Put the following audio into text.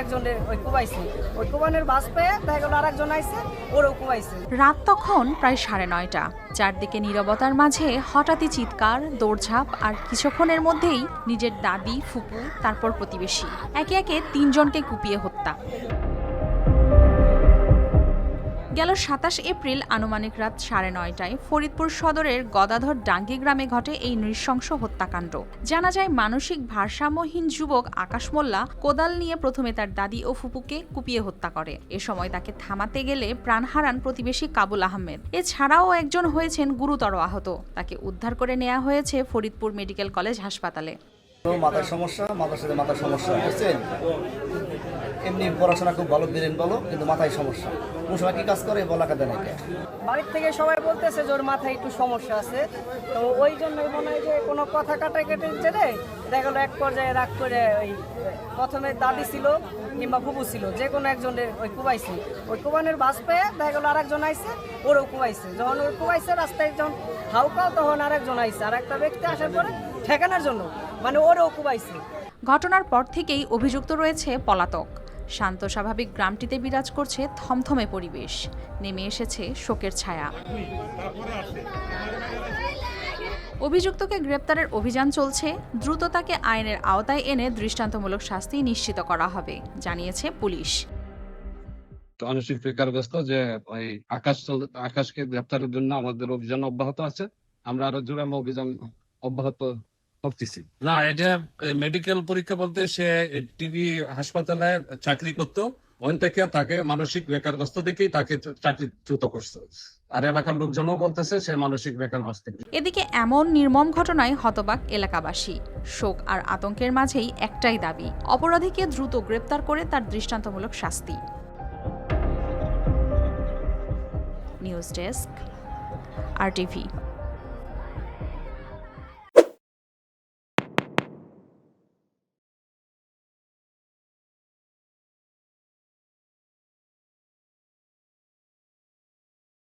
একজনের ওই কুবাইছে, ওই কুবানের বাস পেয়ে দেখা গেল আরেকজন আইছে, ওরও কুবাইছে। রাত তখন প্রায় 9:30। চারদিকে নীরবতার মাঝে হঠাৎই চিৎকার, দৌড়ঝাঁপ আর কিছুক্ষণের মধ্যেই নিজের দাদি, ফুপু, তারপর প্রতিবেশী একে একে 3 জনকে কুপিয়ে হত্যা। গেল 27 এপ্রিল আনুমানিক রাত 9:30টায় ফরিদপুর সদরের গদাধর ডাঙ্গি গ্রামে ঘটে এই নৃশংস হত্যাকাণ্ড। জানা যায় মানসিক ভারসাম্যহীন যুবক আকাশ মোল্লা কোদাল নিয়ে প্রথমে তার দাদি ও ফুপুকে কুপিয়ে হত্যা করে। এ সময় তাকে থামাতে গেলে প্রাণ হারান প্রতিবেশী কাবুল আহমেদ। এছাড়াও একজন হয়েছেন গুরুতর আহত। তাকে উদ্ধার করে নেওয়া হয়েছে ফরিদপুর মেডিকেল কলেজ হাসপাতালে। মাথার সমস্যা, মাথার সাথে মাথার সমস্যা বুঝছেন। এমনি পড়াশোনা খুব ভালো, ব্রেন ভালো, কিন্তু মাথায় সমস্যা। কোন সময় কি কাজ করে বলা কাদা নাকি। বাড়ির থেকে সবাই বলতেছে যে ওর মাথায় একটু সমস্যা আছে, তো ওই জন্যই মনে হয় যে কোনো কথা কাটাকাটি জেনে দেখা গেলো এক পর্যায়ে রাগ করে ওই প্রথমে দাদি ছিল কিংবা ফুপু ছিল, যে কোনো একজনের ওই কুবাইছে, ওই কুবানের বাস পেয়ে দেখা গেলো আরেকজন আইছে, ওরও কুবাইছে। যখন ওর কুবাইছে রাস্তায় যখন হাউকাও তখন আরেকজন আইছে, আর একটা ব্যক্তি আসার পরে ঠেকানোর জন্য মানে ওরও কুবাইছে। ঘটনার পর থেকেই অভিযুক্ত রয়েছে পলাতক। শান্ত স্বাভাবিক গ্রামটিতে বিরাজ করছে থমথমে পরিবেশ, নেমে এসেছে শোকের ছায়া। অভিযুক্তকে গ্রেপ্তারের অভিযান চলছে। দ্রুত তাকে আইনের আওতায় এনে দৃষ্টান্তমূলক শাস্তি নিশ্চিত করা হবে, জানিয়েছে পুলিশ। মানসিক বেকারগ্রস্ত যে ওই আকাশকে গ্রেপ্তারের জন্য আমাদের অভিযান অব্যাহত আছে। আমরা আরো জোরে অভিযান অব্যাহত করতেছি। না, এটা মেডিকেল পরীক্ষা বলতে সে টিবি হাসপাতালে চাকরি করতো, ওখান থেকে তাকে মানসিক বেকারগ্রস্ত দেখেই তাকে চাকরিচ্যুত করছে। আর এলাকার লোকজনও বলতেছে সে মানসিক বেকারগ্রস্ত। এদিকে এমন নির্মম ঘটনায় হতবাক এলাকাবাসী। শোক আর আতঙ্কের মাঝেই একটাই দাবি, অপরাধীকে দ্রুত গ্রেপ্তার করে তার দৃষ্টান্তমূলক শাস্তি। News desk, RTV।